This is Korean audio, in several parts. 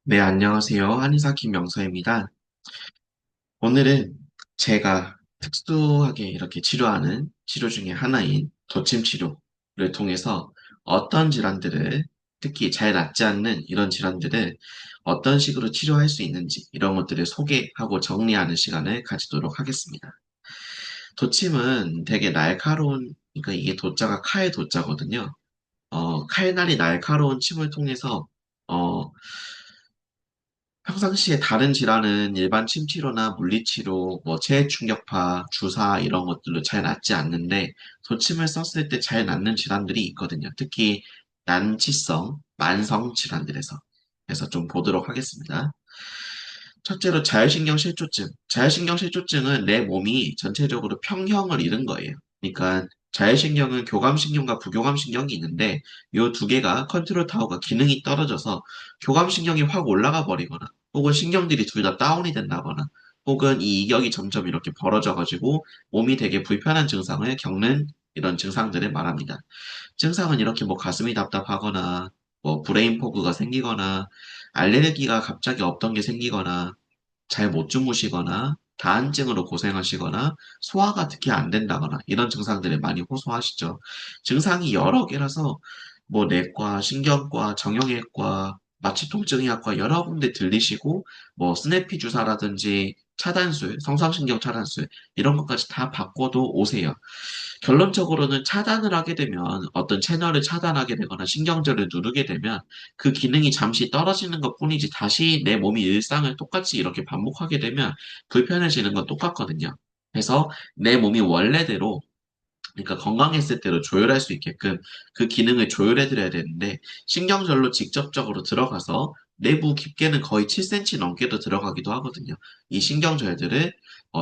네, 안녕하세요. 한의사 김명서입니다. 오늘은 제가 특수하게 이렇게 치료하는 치료 중에 하나인 도침 치료를 통해서 어떤 질환들을, 특히 잘 낫지 않는 이런 질환들을 어떤 식으로 치료할 수 있는지 이런 것들을 소개하고 정리하는 시간을 가지도록 하겠습니다. 도침은 되게 날카로운, 그러니까 이게 도자가 칼 도자거든요. 칼날이 날카로운 침을 통해서 어, 평상시에 다른 질환은 일반 침치료나 물리치료, 뭐 체액충격파, 주사 이런 것들로 잘 낫지 않는데 도침을 썼을 때 잘 낫는 질환들이 있거든요. 특히 난치성, 만성 질환들에서. 그래서 좀 보도록 하겠습니다. 첫째로 자율신경실조증. 자율신경실조증은 내 몸이 전체적으로 평형을 잃은 거예요. 그러니까 자율신경은 교감신경과 부교감신경이 있는데 이 두 개가 컨트롤 타워가 기능이 떨어져서 교감신경이 확 올라가 버리거나 혹은 신경들이 둘 다 다운이 된다거나 혹은 이 이격이 점점 이렇게 벌어져가지고 몸이 되게 불편한 증상을 겪는 이런 증상들을 말합니다. 증상은 이렇게 뭐 가슴이 답답하거나 뭐 브레인 포그가 생기거나 알레르기가 갑자기 없던 게 생기거나 잘 못 주무시거나 다한증으로 고생하시거나 소화가 특히 안 된다거나 이런 증상들을 많이 호소하시죠. 증상이 여러 개라서 뭐 내과, 신경과, 정형외과, 마취통증의학과 여러 군데 들리시고 뭐 스내피 주사라든지 차단술, 성상신경 차단술 이런 것까지 다 받고도 오세요. 결론적으로는 차단을 하게 되면 어떤 채널을 차단하게 되거나 신경절을 누르게 되면 그 기능이 잠시 떨어지는 것뿐이지 다시 내 몸이 일상을 똑같이 이렇게 반복하게 되면 불편해지는 건 똑같거든요. 그래서 내 몸이 원래대로 그러니까 건강했을 때로 조율할 수 있게끔 그 기능을 조율해 드려야 되는데 신경절로 직접적으로 들어가서 내부 깊게는 거의 7cm 넘게도 들어가기도 하거든요. 이 신경절들을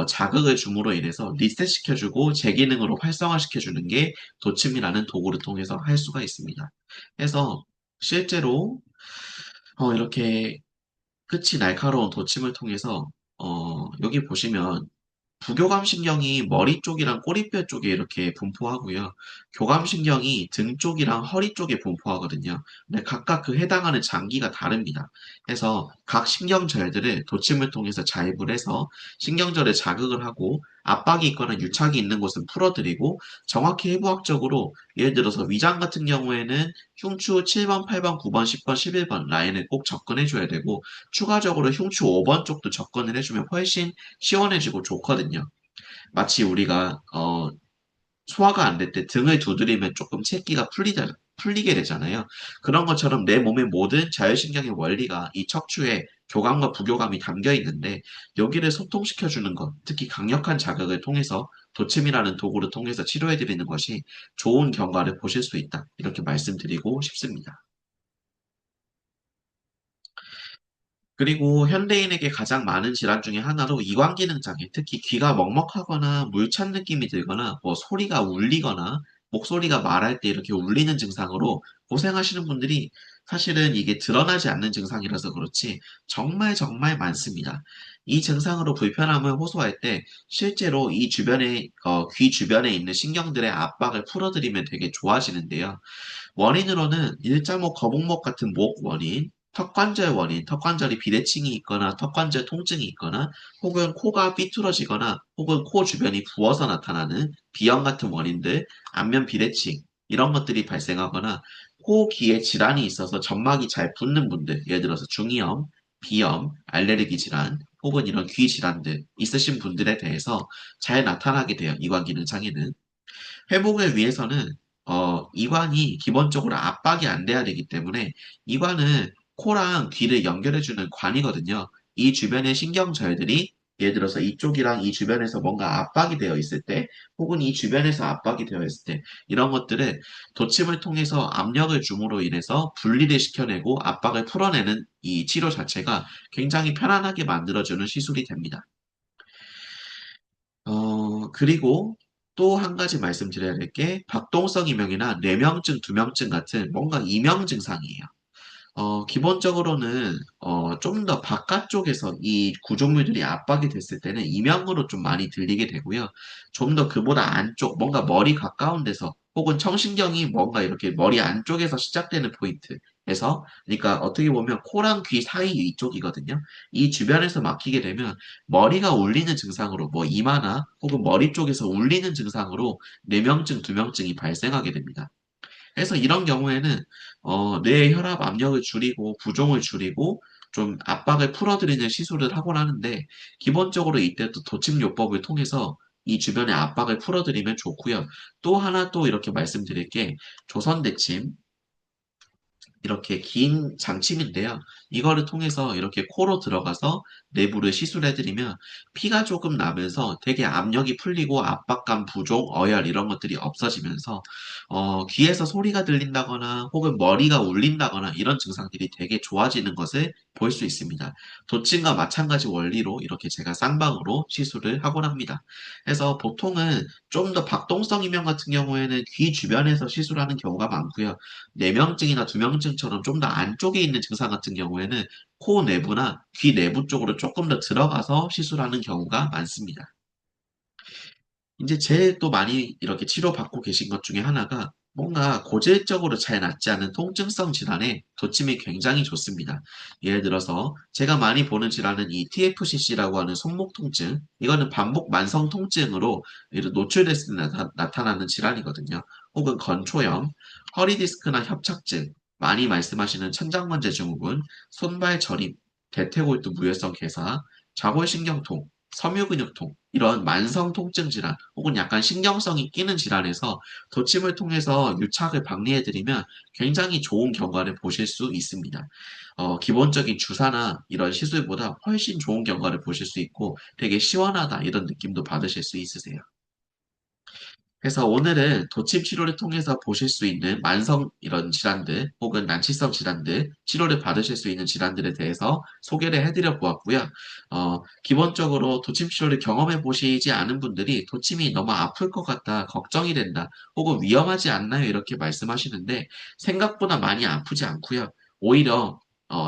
자극을 줌으로 인해서 리셋시켜주고 재기능으로 활성화시켜주는 게 도침이라는 도구를 통해서 할 수가 있습니다. 그래서 실제로 이렇게 끝이 날카로운 도침을 통해서 여기 보시면 부교감신경이 머리 쪽이랑 꼬리뼈 쪽에 이렇게 분포하고요. 교감신경이 등 쪽이랑 허리 쪽에 분포하거든요. 근데 각각 그 해당하는 장기가 다릅니다. 그래서 각 신경절들을 도침을 통해서 자입을 해서 신경절에 자극을 하고 압박이 있거나 유착이 있는 곳은 풀어드리고 정확히 해부학적으로 예를 들어서 위장 같은 경우에는 흉추 7번, 8번, 9번, 10번, 11번 라인을 꼭 접근해줘야 되고 추가적으로 흉추 5번 쪽도 접근을 해주면 훨씬 시원해지고 좋거든요. 마치 우리가 소화가 안 될 때 등을 두드리면 조금 채기가 풀리게 되잖아요. 그런 것처럼 내 몸의 모든 자율신경의 원리가 이 척추에 교감과 부교감이 담겨 있는데 여기를 소통시켜주는 것, 특히 강력한 자극을 통해서 도침이라는 도구를 통해서 치료해드리는 것이 좋은 결과를 보실 수 있다. 이렇게 말씀드리고 싶습니다. 그리고 현대인에게 가장 많은 질환 중에 하나로 이완기능 장애, 특히 귀가 먹먹하거나 물찬 느낌이 들거나 뭐 소리가 울리거나 목소리가 말할 때 이렇게 울리는 증상으로 고생하시는 분들이 사실은 이게 드러나지 않는 증상이라서 그렇지 정말 정말 많습니다. 이 증상으로 불편함을 호소할 때 실제로 이 주변에 귀 주변에 있는 신경들의 압박을 풀어드리면 되게 좋아지는데요. 원인으로는 일자목, 거북목 같은 목 원인, 턱관절 원인, 턱관절이 비대칭이 있거나 턱관절 통증이 있거나 혹은 코가 삐뚤어지거나 혹은 코 주변이 부어서 나타나는 비염 같은 원인들, 안면 비대칭 이런 것들이 발생하거나 코 귀에 질환이 있어서 점막이 잘 붓는 분들, 예를 들어서 중이염, 비염, 알레르기 질환 혹은 이런 귀 질환들 있으신 분들에 대해서 잘 나타나게 돼요. 이관기능 장애는. 회복을 위해서는 이관이 기본적으로 압박이 안 돼야 되기 때문에 이관은 코랑 귀를 연결해주는 관이거든요. 이 주변의 신경절들이 예를 들어서 이쪽이랑 이 주변에서 뭔가 압박이 되어 있을 때, 혹은 이 주변에서 압박이 되어 있을 때, 이런 것들을 도침을 통해서 압력을 줌으로 인해서 분리를 시켜내고 압박을 풀어내는 이 치료 자체가 굉장히 편안하게 만들어주는 시술이 됩니다. 그리고 또 한 가지 말씀드려야 될 게 박동성 이명이나 뇌명증, 두명증 같은 뭔가 이명 증상이에요. 기본적으로는 좀 더 바깥쪽에서 이 구조물들이 압박이 됐을 때는 이명으로 좀 많이 들리게 되고요. 좀 더 그보다 안쪽, 뭔가 머리 가까운 데서 혹은 청신경이 뭔가 이렇게 머리 안쪽에서 시작되는 포인트, 그러니까 어떻게 보면 코랑 귀 사이 이쪽이거든요. 이 주변에서 막히게 되면 머리가 울리는 증상으로 뭐 이마나 혹은 머리 쪽에서 울리는 증상으로 뇌명증, 두명증이 발생하게 됩니다. 그래서 이런 경우에는 뇌의 혈압 압력을 줄이고 부종을 줄이고 좀 압박을 풀어드리는 시술을 하곤 하는데 기본적으로 이때도 도침요법을 통해서 이 주변의 압박을 풀어드리면 좋고요. 또 하나 또 이렇게 말씀드릴 게 조선대침 이렇게 긴 장침인데요. 이거를 통해서 이렇게 코로 들어가서 내부를 시술해드리면 피가 조금 나면서 되게 압력이 풀리고 압박감, 부종, 어혈 이런 것들이 없어지면서 귀에서 소리가 들린다거나 혹은 머리가 울린다거나 이런 증상들이 되게 좋아지는 것을 볼 수 있습니다. 도침과 마찬가지 원리로 이렇게 제가 쌍방으로 시술을 하곤 합니다. 그래서 보통은 좀 더 박동성 이명 같은 경우에는 귀 주변에서 시술하는 경우가 많고요. 뇌명증이나 두명증처럼 좀 더 안쪽에 있는 증상 같은 경우에는 코 내부나 귀 내부 쪽으로 조금 더 들어가서 시술하는 경우가 많습니다. 이제 제일 또 많이 이렇게 치료받고 계신 것 중에 하나가 뭔가 고질적으로 잘 낫지 않은 통증성 질환에 도침이 굉장히 좋습니다. 예를 들어서 제가 많이 보는 질환은 이 TFCC라고 하는 손목 통증, 이거는 반복 만성 통증으로 노출됐을 때 나타나는 질환이거든요. 혹은 건초염, 허리 디스크나 협착증, 많이 말씀하시는 천장관제 증후군, 손발 저림, 대퇴골두 무혈성 괴사, 좌골신경통, 섬유근육통, 이런 만성 통증 질환 혹은 약간 신경성이 끼는 질환에서 도침을 통해서 유착을 방리해드리면 굉장히 좋은 결과를 보실 수 있습니다. 기본적인 주사나 이런 시술보다 훨씬 좋은 결과를 보실 수 있고 되게 시원하다 이런 느낌도 받으실 수 있으세요. 그래서 오늘은 도침 치료를 통해서 보실 수 있는 만성 이런 질환들 혹은 난치성 질환들, 치료를 받으실 수 있는 질환들에 대해서 소개를 해드려 보았고요. 기본적으로 도침 치료를 경험해 보시지 않은 분들이 도침이 너무 아플 것 같다, 걱정이 된다, 혹은 위험하지 않나요? 이렇게 말씀하시는데 생각보다 많이 아프지 않고요. 오히려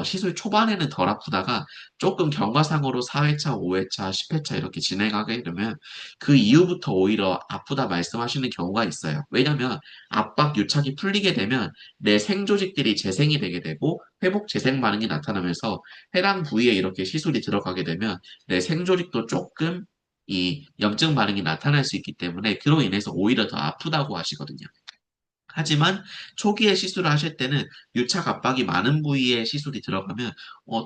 시술 초반에는 덜 아프다가 조금 경과상으로 4회차, 5회차, 10회차 이렇게 진행하게 되면 그 이후부터 오히려 아프다 말씀하시는 경우가 있어요. 왜냐하면 압박 유착이 풀리게 되면 내 생조직들이 재생이 되게 되고 회복 재생 반응이 나타나면서 해당 부위에 이렇게 시술이 들어가게 되면 내 생조직도 조금 이 염증 반응이 나타날 수 있기 때문에 그로 인해서 오히려 더 아프다고 하시거든요. 하지만 초기에 시술을 하실 때는 유착 압박이 많은 부위에 시술이 들어가면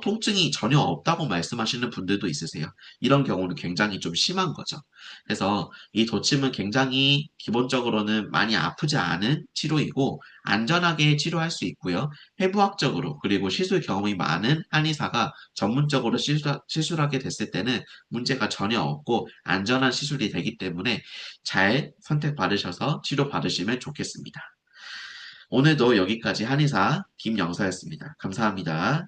통증이 전혀 없다고 말씀하시는 분들도 있으세요. 이런 경우는 굉장히 좀 심한 거죠. 그래서 이 도침은 굉장히 기본적으로는 많이 아프지 않은 치료이고 안전하게 치료할 수 있고요. 해부학적으로 그리고 시술 경험이 많은 한의사가 전문적으로 시술하게 됐을 때는 문제가 전혀 없고 안전한 시술이 되기 때문에 잘 선택받으셔서 치료받으시면 좋겠습니다. 오늘도 여기까지 한의사 김영서였습니다. 감사합니다.